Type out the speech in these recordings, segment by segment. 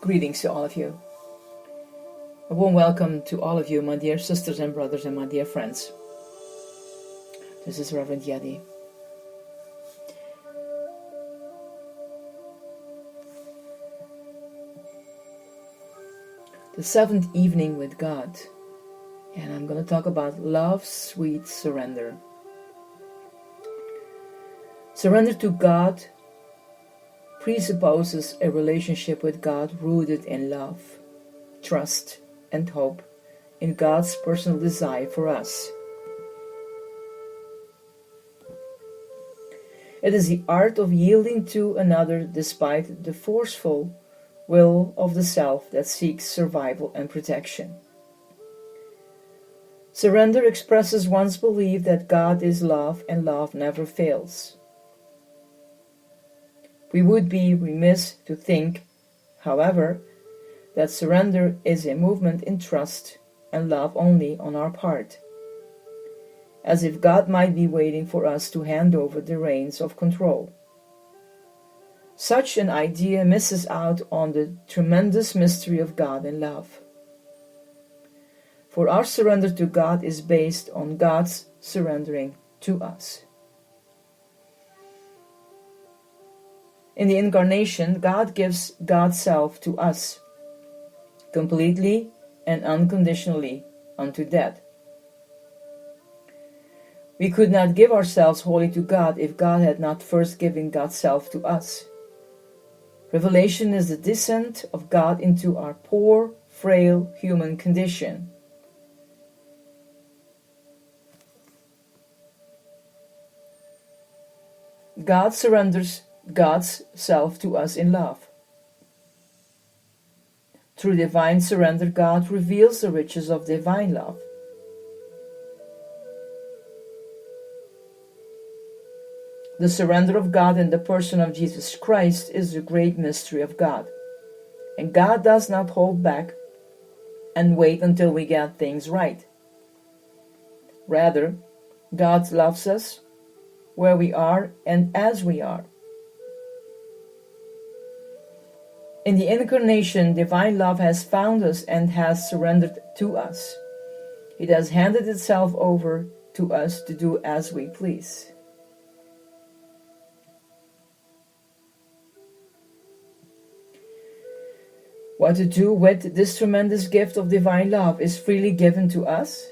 Greetings to all of you. A warm welcome to all of you, my dear sisters and brothers and my dear friends. This is Reverend Yadi. The seventh evening with God. And I'm going to talk about love's sweet surrender. Surrender to God presupposes a relationship with God rooted in love, trust, and hope in God's personal desire for us. It is the art of yielding to another despite the forceful will of the self that seeks survival and protection. Surrender expresses one's belief that God is love and love never fails. We would be remiss to think, however, that surrender is a movement in trust and love only on our part, as if God might be waiting for us to hand over the reins of control. Such an idea misses out on the tremendous mystery of God and love. For our surrender to God is based on God's surrendering to us. In the Incarnation, God gives God's self to us, completely and unconditionally unto death. We could not give ourselves wholly to God if God had not first given God's self to us. Revelation is the descent of God into our poor, frail human condition. God surrenders God's self to us in love. Through divine surrender, God reveals the riches of divine love. The surrender of God in the person of Jesus Christ is the great mystery of God. And God does not hold back and wait until we get things right. Rather, God loves us where we are and as we are. In the Incarnation, divine love has found us and has surrendered to us. It has handed itself over to us to do as we please. What to do with this tremendous gift of divine love is freely given to us.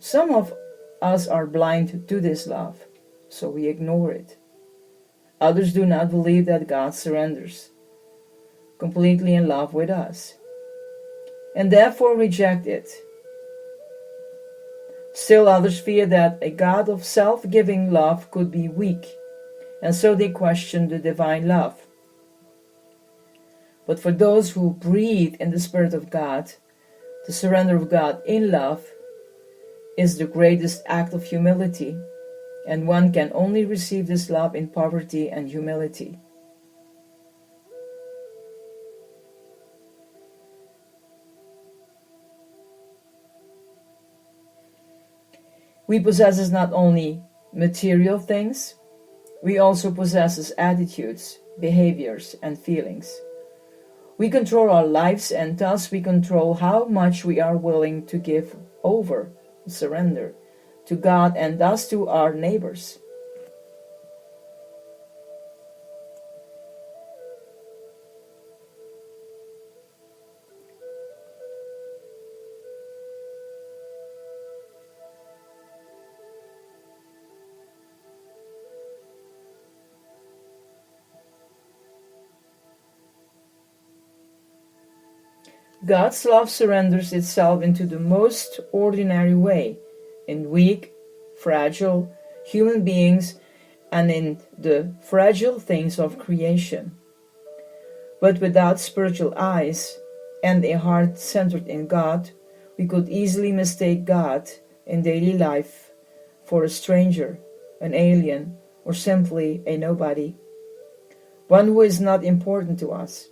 Some of us are blind to this love, so we ignore it. Others do not believe that God surrenders completely in love with us, and therefore reject it. Still others fear that a God of self-giving love could be weak, and so they question the divine love. But for those who breathe in the Spirit of God, the surrender of God in love is the greatest act of humility, and one can only receive this love in poverty and humility. We possess not only material things, we also possess attitudes, behaviors, and feelings. We control our lives, and thus we control how much we are willing to give over, surrender, to God and thus to our neighbors. God's love surrenders itself into the most ordinary way, in weak, fragile human beings and in the fragile things of creation. But without spiritual eyes and a heart centered in God, we could easily mistake God in daily life for a stranger, an alien, or simply a nobody, one who is not important to us.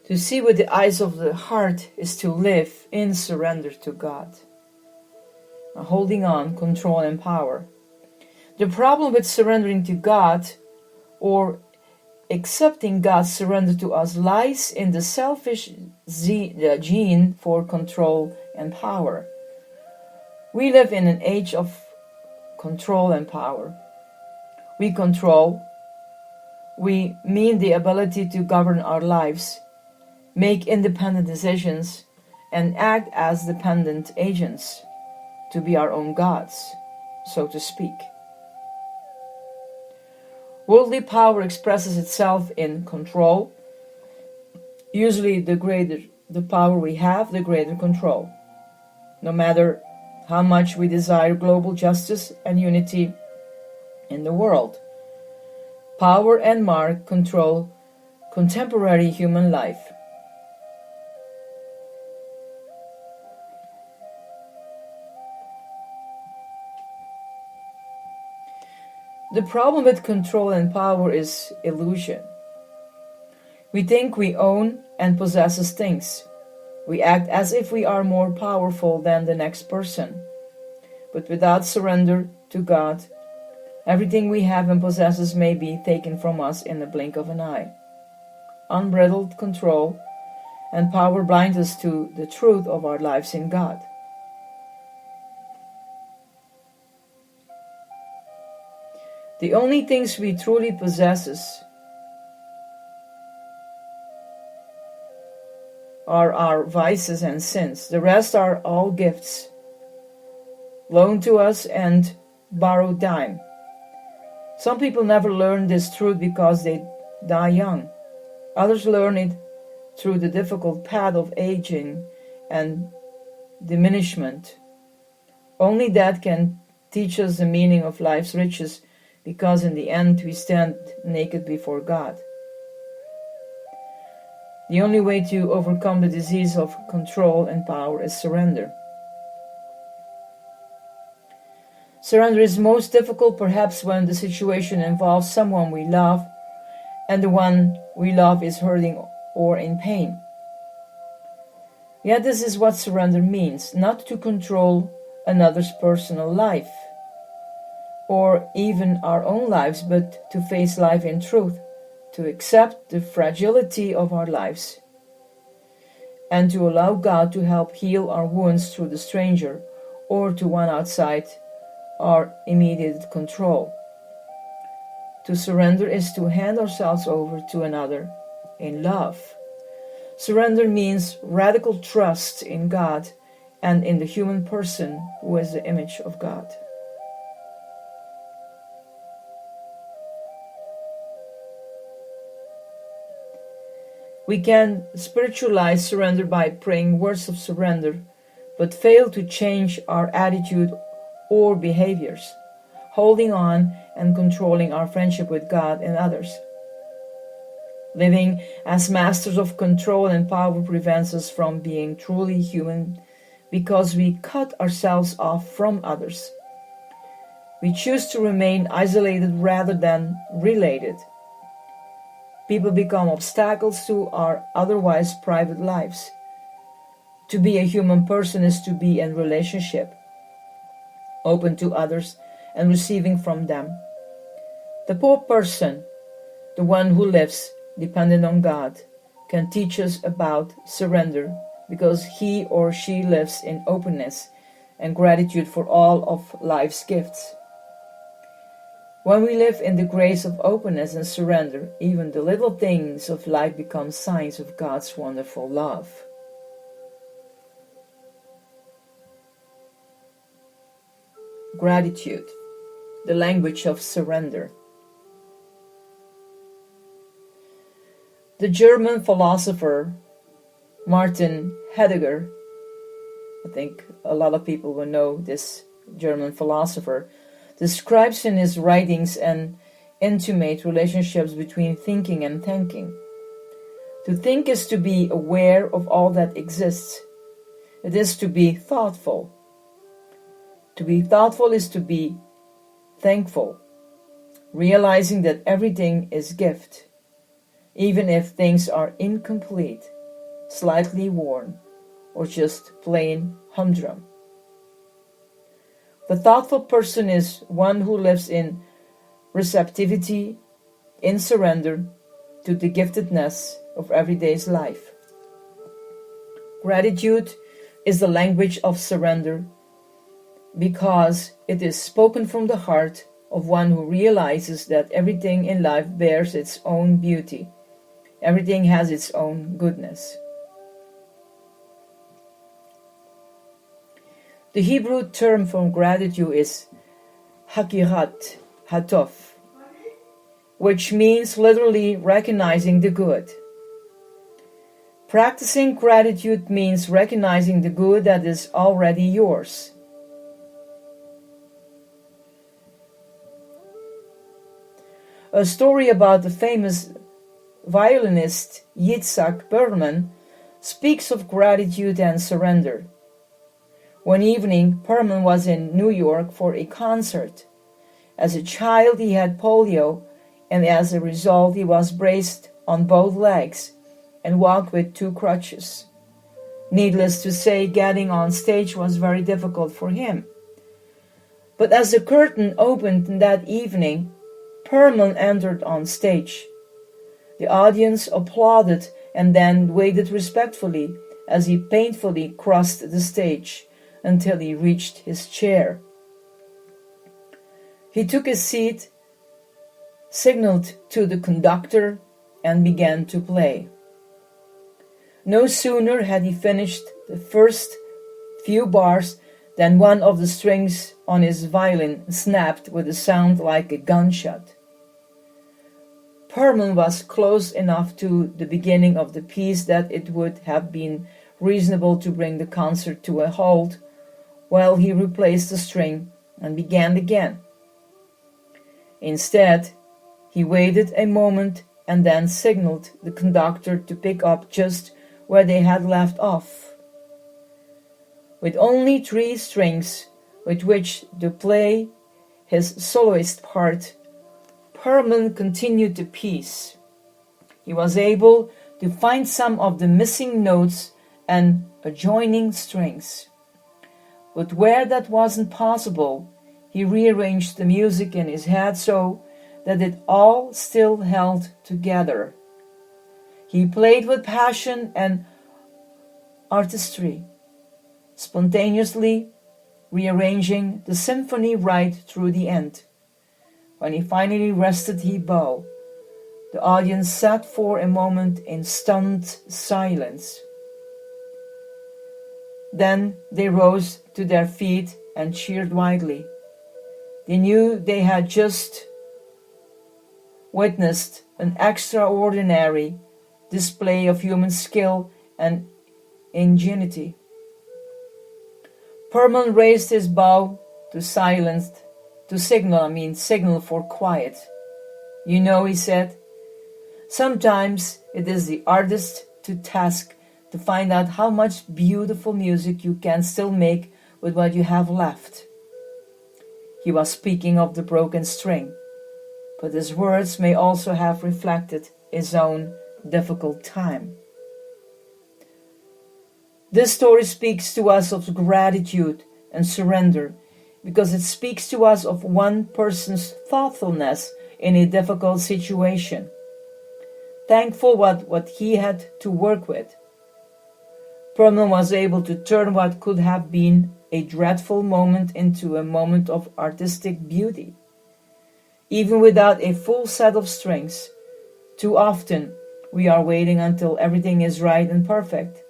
To see with the eyes of the heart is to live in surrender to God. holding on, control, and power. The problem with surrendering to God or accepting God's surrender to us lies in the selfish gene for control and power. We live in an age of control and power. We control. We mean the ability to govern our lives, make independent decisions, and act as dependent agents, to be our own gods, so to speak. Worldly power expresses itself in control. Usually, the greater the power we have, the greater control. No matter how much we desire global justice and unity in the world, power and mark control contemporary human life. The problem with control and power is illusion. We think we own and possess things. We act as if we are more powerful than the next person. But without surrender to God, everything we have and possess may be taken from us in the blink of an eye. Unbridled control and power blind us to the truth of our lives in God. The only things we truly possess are our vices and sins. The rest are all gifts, loaned to us and borrowed dime. Some people never learn this truth because they die young. Others learn it through the difficult path of aging and diminishment. Only that can teach us the meaning of life's riches, because in the end we stand naked before God. The only way to overcome the disease of control and power is surrender. Surrender is most difficult perhaps when the situation involves someone we love and the one we love is hurting or in pain. Yet this is what surrender means: not to control another's personal life or even our own lives, but to face life in truth, to accept the fragility of our lives, and to allow God to help heal our wounds through the stranger or to one outside our immediate control. To surrender is to hand ourselves over to another in love. Surrender means radical trust in God and in the human person who is the image of God. We can spiritualize surrender by praying words of surrender, but fail to change our attitude or behaviors, holding on and controlling our friendship with God and others. Living as masters of control and power prevents us from being truly human because we cut ourselves off from others. We choose to remain isolated rather than related. People become obstacles to our otherwise private lives. To be a human person is to be in relationship, open to others and receiving from them. The poor person, the one who lives dependent on God, can teach us about surrender because he or she lives in openness and gratitude for all of life's gifts. When we live in the grace of openness and surrender, even the little things of life become signs of God's wonderful love. Gratitude, the language of surrender. The German philosopher Martin Heidegger, I think a lot of people will know this German philosopher, describes in his writings an intimate relationships between thinking and thinking. To think is to be aware of all that exists. It is to be thoughtful. To be thoughtful is to be thankful, realizing that everything is gift, even if things are incomplete, slightly worn, or just plain humdrum. The thoughtful person is one who lives in receptivity, in surrender to the giftedness of everyday's life. Gratitude is the language of surrender because it is spoken from the heart of one who realizes that everything in life bears its own beauty. Everything has its own goodness. The Hebrew term for gratitude is hakirat hatov, which means literally recognizing the good. Practicing gratitude means recognizing the good that is already yours. A story about the famous violinist Yitzhak Perlman speaks of gratitude and surrender. One evening, Perlman was in New York for a concert. As a child, he had polio, and as a result, he was braced on both legs and walked with 2 crutches. Needless to say, getting on stage was very difficult for him. But as the curtain opened that evening, Perlman entered on stage. The audience applauded and then waited respectfully as he painfully crossed the stage until he reached his chair. He took a seat, signaled to the conductor, and began to play. No sooner had he finished the first few bars than one of the strings on his violin snapped with a sound like a gunshot. Perlman was close enough to the beginning of the piece that it would have been reasonable to bring the concert to a halt while he replaced the string and began again. Instead, he waited a moment and then signaled the conductor to pick up just where they had left off. With only 3 strings with which to play his soloist part, Perlman continued the piece. He was able to find some of the missing notes and adjoining strings. But where that wasn't possible, he rearranged the music in his head so that it all still held together. He played with passion and artistry, spontaneously rearranging the symphony right through the end. When he finally rested his bow, the audience sat for a moment in stunned silence. Then they rose to their feet and cheered widely. They knew they had just witnessed an extraordinary display of human skill and ingenuity. Perlman raised his bow to signal for quiet. You know, he said, sometimes it is the artist's task to find out how much beautiful music you can still make with what you have left. He was speaking of the broken string, but his words may also have reflected his own difficult time. This story speaks to us of gratitude and surrender because it speaks to us of one person's thoughtfulness in a difficult situation. Thankful what he had to work with. Perlman was able to turn what could have been a dreadful moment into a moment of artistic beauty. Even without a full set of strings, too often we are waiting until everything is right and perfect,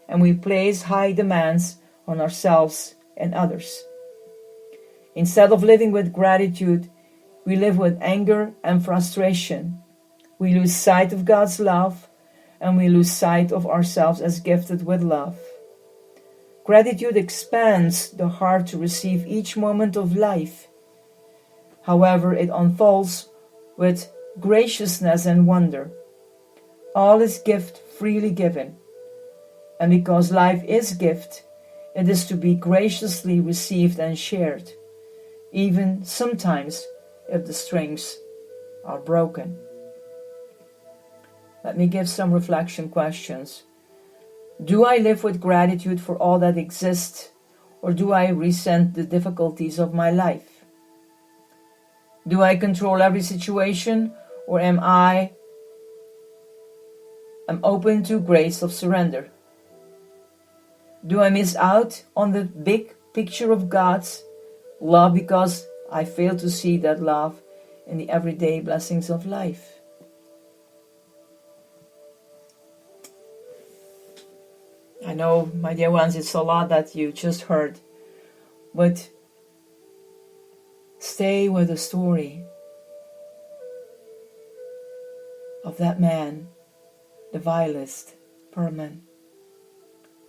and we place high demands on ourselves and others. Instead of living with gratitude, we live with anger and frustration. We lose sight of God's love, and we lose sight of ourselves as gifted with love. Gratitude expands the heart to receive each moment of life. However, it unfolds with graciousness and wonder. All is gift freely given. And because life is gift, it is to be graciously received and shared, even sometimes if the strings are broken. Let me give some reflection questions. Do I live with gratitude for all that exists, or do I resent the difficulties of my life? Do I control every situation, or am open to grace of surrender? Do I miss out on the big picture of God's love because I fail to see that love in the everyday blessings of life? I know, my dear ones, it's a lot that you just heard, but stay with the story of that man, the vilest Perlman.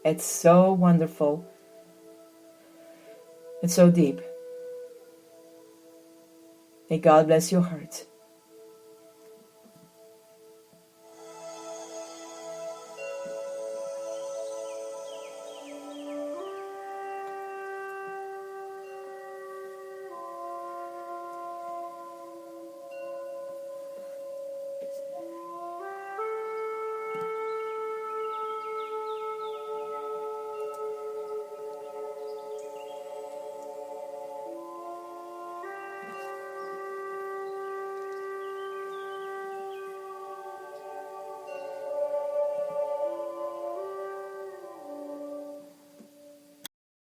It's so wonderful. It's so deep. May God bless your heart.